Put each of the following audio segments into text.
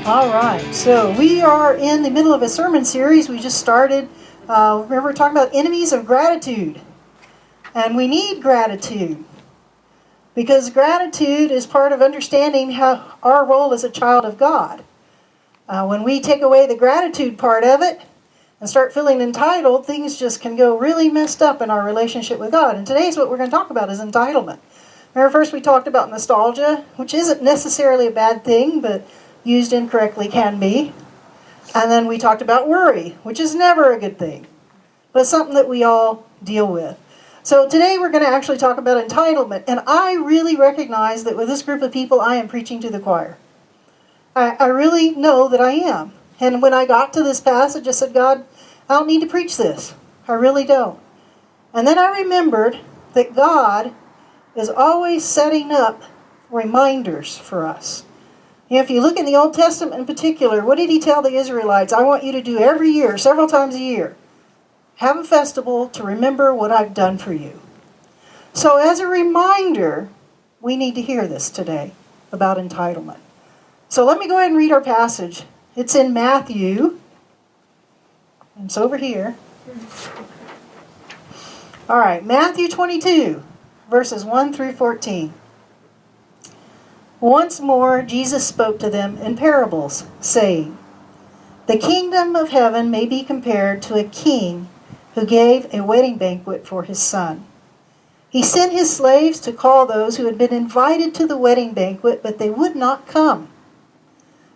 All right, so we are in the middle of a sermon series. We just started. Remember, we're talking about enemies of gratitude. And we need gratitude because gratitude is part of understanding how our role as a child of God. When we take away the gratitude part of it and start feeling entitled, things just can go really messed up in our relationship with God. And today's what we're going to talk about is entitlement. Remember, first we talked about nostalgia, which isn't necessarily a bad thing, but used incorrectly can be. And then we talked about worry, which is never a good thing, but something that we all deal with. So today we're going to actually talk about entitlement. And I really recognize that with this group of people, I am preaching to the choir. I really know that I am. And when I got to this passage, I said, God, I don't need to preach this. I really don't. And then I remembered that God is always setting up reminders for us. If you look in the Old Testament in particular, what did he tell the Israelites? I want you to do every year, several times a year. Have a festival to remember what I've done for you. So as a reminder, we need to hear this today about entitlement. So let me go ahead and read our passage. It's in Matthew. It's over here. All right, Matthew 22, verses 1 through 14. Once more, Jesus spoke to them in parables, saying, "The kingdom of heaven may be compared to a king who gave a wedding banquet for his son. He sent his slaves to call those who had been invited to the wedding banquet, but they would not come.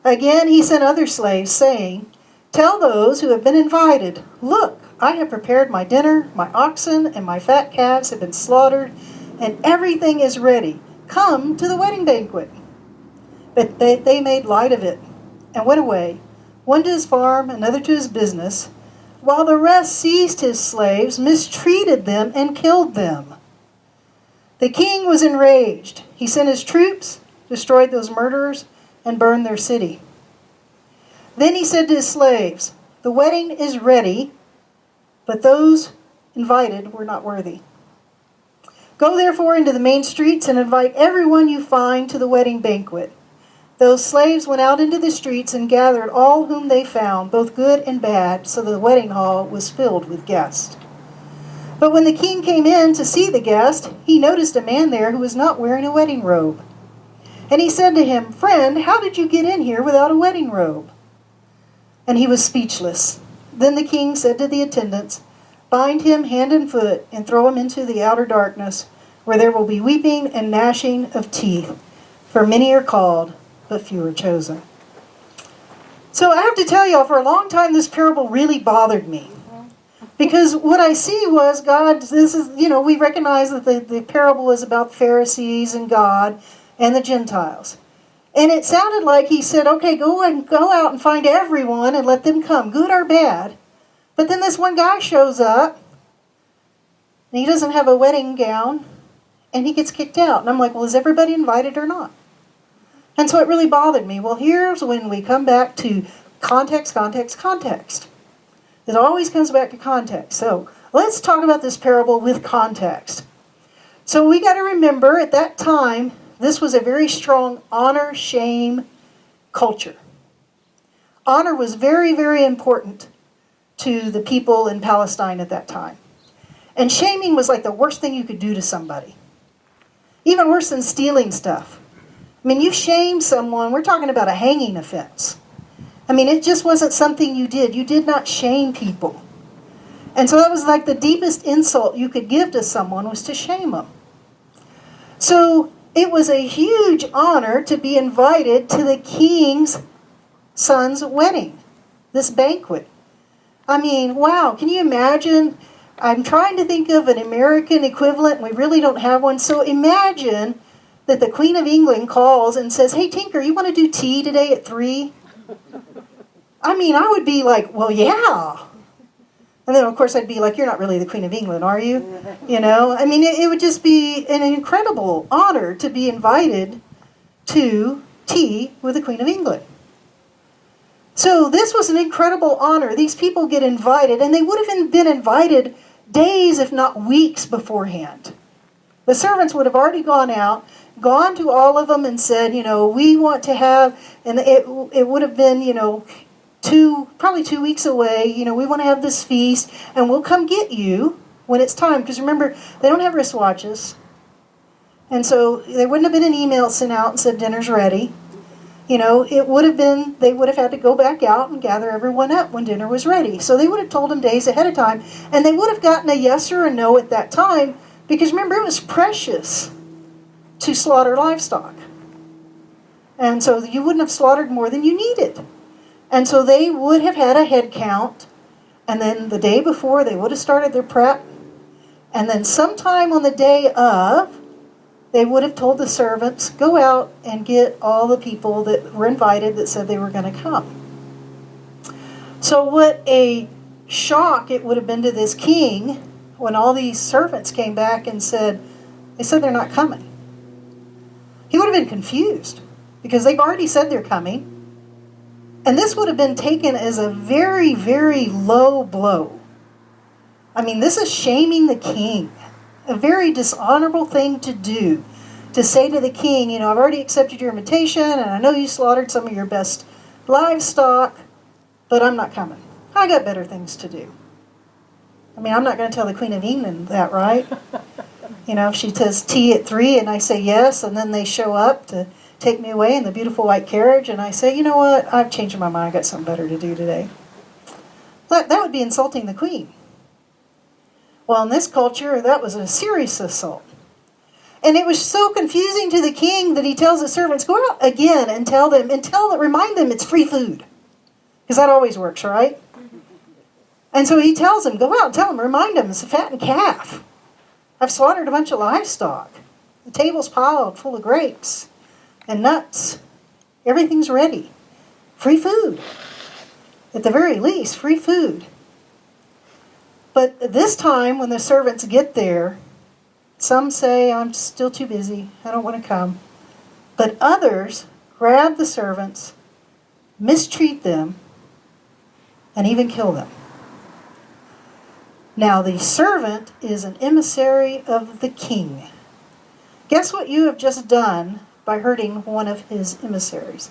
Again, he sent other slaves, saying, 'Tell those who have been invited, look, I have prepared my dinner, my oxen and my fat calves have been slaughtered, and everything is ready. Come to the wedding banquet.' But they made light of it and went away, one to his farm, another to his business, while the rest seized his slaves, mistreated them, and killed them. The king was enraged. He sent his troops, destroyed those murderers, and burned their city. Then he said to his slaves, 'The wedding is ready, but those invited were not worthy. Go therefore into the main streets and invite everyone you find to the wedding banquet.' Those slaves went out into the streets and gathered all whom they found, both good and bad, so the wedding hall was filled with guests. But when the king came in to see the guest, he noticed a man there who was not wearing a wedding robe. And he said to him, 'Friend, how did you get in here without a wedding robe?' And he was speechless. Then the king said to the attendants, 'Bind him hand and foot and throw him into the outer darkness, where there will be weeping and gnashing of teeth. For many are called, but few are chosen.'" So I have to tell y'all, for a long time, this parable really bothered me. Because what I see was God, we recognize that the parable is about the Pharisees and God and the Gentiles. And it sounded like he said, okay, go out and find everyone and let them come, good or bad. But then this one guy shows up, and he doesn't have a wedding gown, and he gets kicked out. And I'm like, well, is everybody invited or not? And so it really bothered me. Well, here's when we come back to context. It always comes back to context. So let's talk about this parable with context. So we got to remember at that time, this was a very strong honor-shame culture. Honor was very, very important to the people in Palestine at that time. And shaming was like the worst thing you could do to somebody. Even worse than stealing stuff. I mean, you shame someone, we're talking about a hanging offense. I mean, it just wasn't something you did. You did not shame people. And so that was like the deepest insult you could give to someone was to shame them. So it was a huge honor to be invited to the king's son's wedding, this banquet. I mean, wow, can you imagine? I'm trying to think of an American equivalent, and we really don't have one. So imagine that the Queen of England calls and says, "Hey, Tinker, you want to do tea today at 3? I mean, I would be like, well, yeah. And then, of course, I'd be like, you're not really the Queen of England, are you? You know, I mean, it would just be an incredible honor to be invited to tea with the Queen of England. So this was an incredible honor. These people get invited, and they would have been invited days, if not weeks beforehand. The servants would have already gone out, gone to all of them and said, we want to have, and it would have been, probably 2 weeks away, we want to have this feast, and we'll come get you when it's time. Because remember, they don't have wristwatches. And so there wouldn't have been an email sent out and said dinner's ready. It would have been, they would have had to go back out and gather everyone up when dinner was ready. So they would have told them days ahead of time, and they would have gotten a yes or a no at that time, because remember, it was precious to slaughter livestock. And so you wouldn't have slaughtered more than you needed. And so they would have had a head count, and then the day before they would have started their prep, and then sometime on the day of, they would have told the servants, go out and get all the people that were invited that said they were going to come. So what a shock it would have been to this king when all these servants came back and said they're not coming. He would have been confused because they've already said they're coming. And this would have been taken as a very, very low blow. I mean, this is shaming the king. A very dishonorable thing to do. To say to the king, I've already accepted your invitation, and I know you slaughtered some of your best livestock, but I'm not coming. I got better things to do. I mean, I'm not going to tell the Queen of England that, right? If she says tea at 3 and I say yes, and then they show up to take me away in the beautiful white carriage, and I say, you know what, I've changed my mind, I got something better to do today. That would be insulting the queen. Well, in this culture, that was a serious assault. And it was so confusing to the king that he tells the servants, go out again and remind them it's free food. Because that always works, right? And so he tells them, go out and tell them, remind them, it's a fattened calf. I've slaughtered a bunch of livestock. The table's piled full of grapes and nuts. Everything's ready. Free food. At the very least, free food. But this time, when the servants get there, some say, I'm still too busy. I don't want to come. But others grab the servants, mistreat them, and even kill them. Now, the servant is an emissary of the king. Guess what you have just done by hurting one of his emissaries?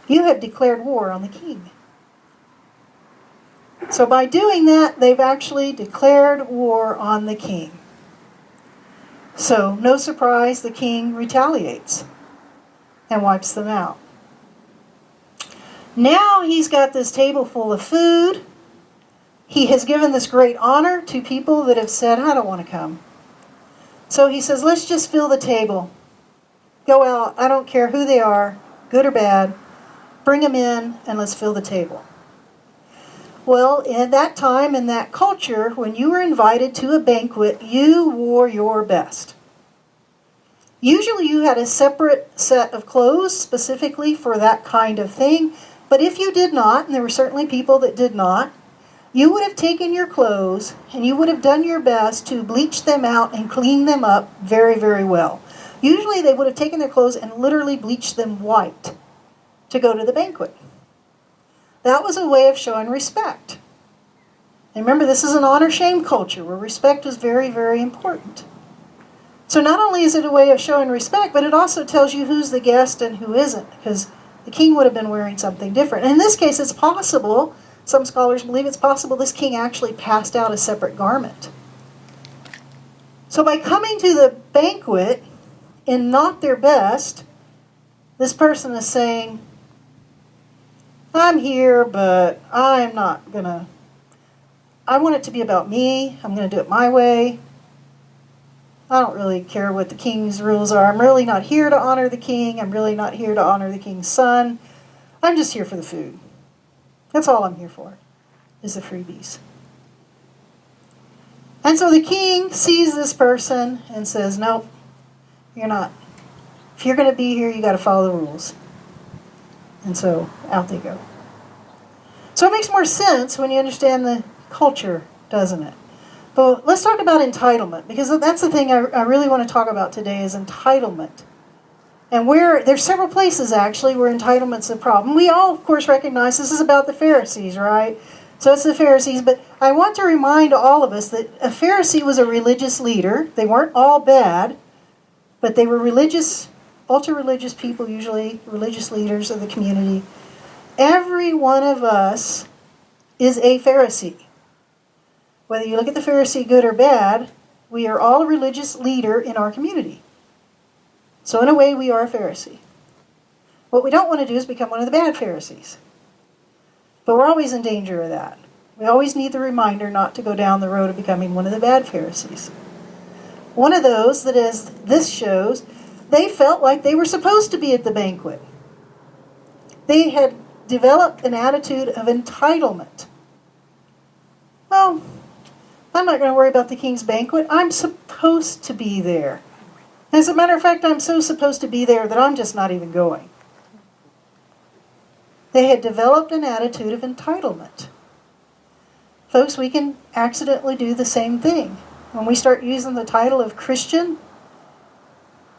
You have declared war on the king. So by doing that, they've actually declared war on the king. So, no surprise, the king retaliates and wipes them out. Now he's got this table full of food. He has given this great honor to people that have said, I don't want to come. So he says, let's just fill the table. Go out, I don't care who they are, good or bad. Bring them in and let's fill the table. Well, in that time, in that culture, when you were invited to a banquet, you wore your best. Usually you had a separate set of clothes specifically for that kind of thing. But if you did not, and there were certainly people that did not, you would have taken your clothes and you would have done your best to bleach them out and clean them up very, very well. Usually they would have taken their clothes and literally bleached them white to go to the banquet. That was a way of showing respect. And remember, this is an honor-shame culture where respect is very, very important. So not only is it a way of showing respect, but it also tells you who's the guest and who isn't, because the king would have been wearing something different. And in this case, it's possible, some scholars believe it's possible, this king actually passed out a separate garment. So by coming to the banquet in not their best, this person is saying, I'm here, but I'm not going to, I want it to be about me. I'm going to do it my way. I don't really care what the king's rules are. I'm really not here to honor the king. I'm really not here to honor the king's son. I'm just here for the food. That's all I'm here for, is the freebies. And so the king sees this person and says, nope, you're not. If you're going to be here, you got to follow the rules. And so out they go. So it makes more sense when you understand the culture, doesn't it? But let's talk about entitlement, because that's the thing I really want to talk about today is entitlement. And there's several places actually where entitlement's a problem. We all, of course, recognize this is about the Pharisees, right? So it's the Pharisees, but I want to remind all of us that a Pharisee was a religious leader. They weren't all bad. But they were religious, ultra-religious people, usually religious leaders of the community. Every one of us is a Pharisee. Whether you look at the Pharisee good or bad, we are all a religious leader in our community. So in a way, we are a Pharisee. What we don't want to do is become one of the bad Pharisees. But we're always in danger of that. We always need the reminder not to go down the road of becoming one of the bad Pharisees. One of those that, as this shows, they felt like they were supposed to be at the banquet. They had developed an attitude of entitlement. Well, I'm not going to worry about the king's banquet. I'm supposed to be there. As a matter of fact, I'm so supposed to be there that I'm just not even going. They had developed an attitude of entitlement. Folks, we can accidentally do the same thing. When we start using the title of Christian,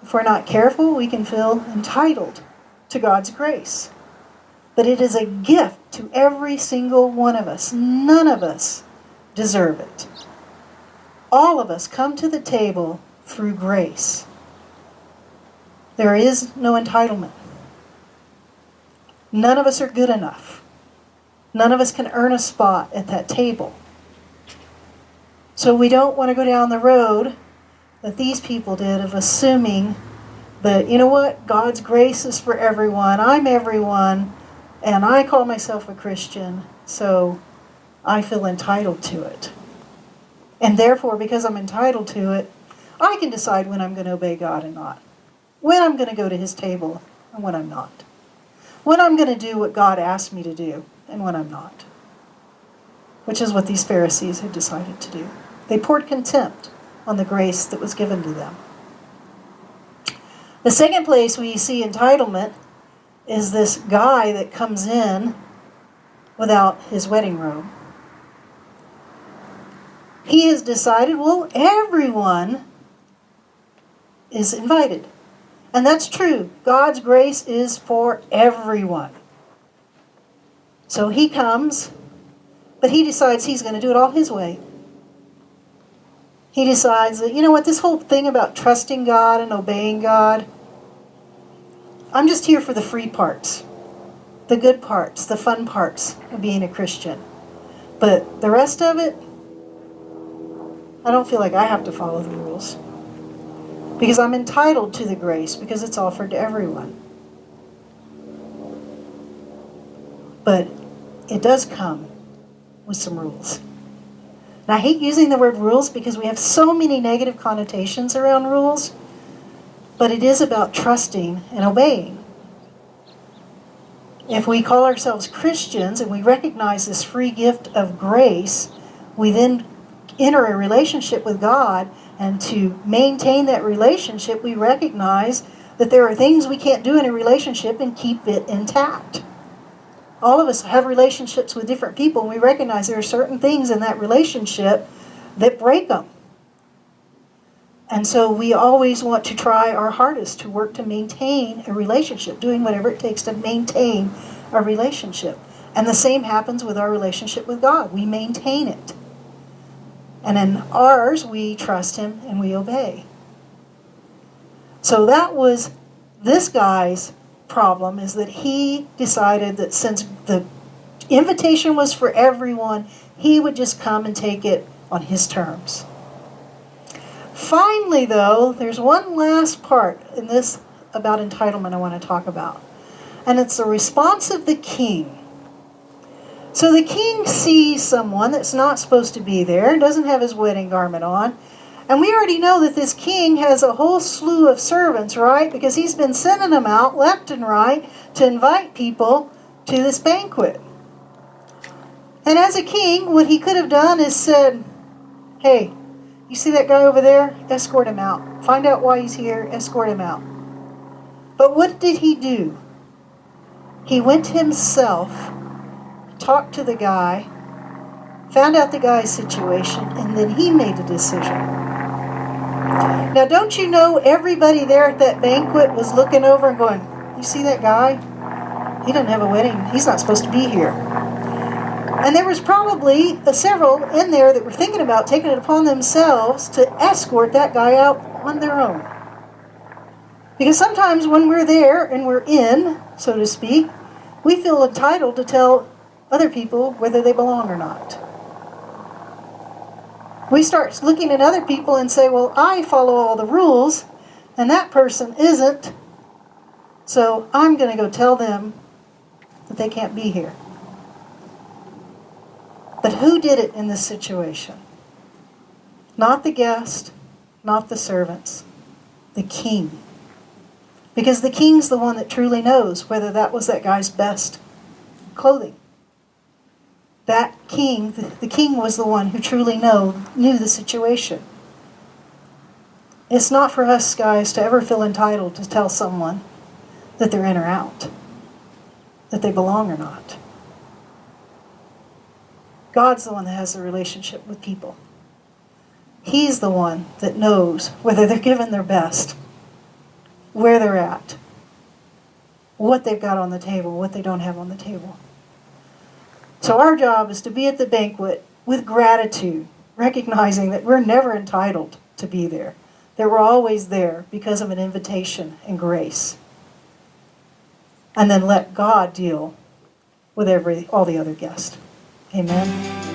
if we're not careful, we can feel entitled to God's grace. But it is a gift to every single one of us. None of us deserve it. All of us come to the table through grace. There is no entitlement. None of us are good enough. None of us can earn a spot at that table. So we don't want to go down the road that these people did of assuming that, you know what, God's grace is for everyone. I'm everyone, and I call myself a Christian, so I feel entitled to it. And therefore, because I'm entitled to it, I can decide when I'm going to obey God and not. When I'm going to go to His table and when I'm not. When I'm going to do what God asked me to do and when I'm not. Which is what these Pharisees had decided to do. They poured contempt on the grace that was given to them. The second place we see entitlement is this guy that comes in without his wedding robe. He has decided, well, everyone is invited. And that's true. God's grace is for everyone. So he comes, but he decides he's going to do it all his way. He decides that, you know what, this whole thing about trusting God and obeying God, I'm just here for the free parts, the good parts, the fun parts of being a Christian. But the rest of it, I don't feel like I have to follow the rules. Because I'm entitled to the grace, because it's offered to everyone. But it does come with some rules. And I hate using the word rules because we have so many negative connotations around rules, but it is about trusting and obeying. If we call ourselves Christians and we recognize this free gift of grace, we then enter a relationship with God, and to maintain that relationship, we recognize that there are things we can't do in a relationship and keep it intact. All of us have relationships with different people, and we recognize there are certain things in that relationship that break them. And so we always want to try our hardest to work to maintain a relationship, doing whatever it takes to maintain a relationship. And the same happens with our relationship with God. We maintain it. And in ours, we trust Him and we obey. So that was this guy's problem, is that he decided that since the invitation was for everyone, he would just come and take it on his terms. Finally, though, there's one last part in this about entitlement I want to talk about. And it's the response of the king. So the king sees someone that's not supposed to be there, doesn't have his wedding garment on. And we already know that this king has a whole slew of servants, right? Because he's been sending them out left and right to invite people to this banquet. And as a king, what he could have done is said, hey, you see that guy over there? Escort him out. Find out why he's here. Escort him out. But what did he do? He went himself, talked to the guy, found out the guy's situation, and then he made a decision. Now, don't you know everybody there at that banquet was looking over and going, you see that guy? He doesn't have a wedding. He's not supposed to be here. And there was probably several in there that were thinking about taking it upon themselves to escort that guy out on their own. Because sometimes when we're there and we're in, so to speak, we feel entitled to tell other people whether they belong or not. We start looking at other people and say, well, I follow all the rules, and that person isn't, so I'm going to go tell them that they can't be here. But who did it in this situation? Not the guest, not the servants, the king. Because the king's the one that truly knows whether that was that guy's best clothing. That king, the king was the one who truly knew the situation. It's not for us, guys, to ever feel entitled to tell someone that they're in or out, that they belong or not. God's the one that has the relationship with people. He's the one that knows whether they're giving their best, where they're at, what they've got on the table, what they don't have on the table. So our job is to be at the banquet with gratitude, recognizing that we're never entitled to be there, that we're always there because of an invitation and grace. And then let God deal with all the other guests. Amen.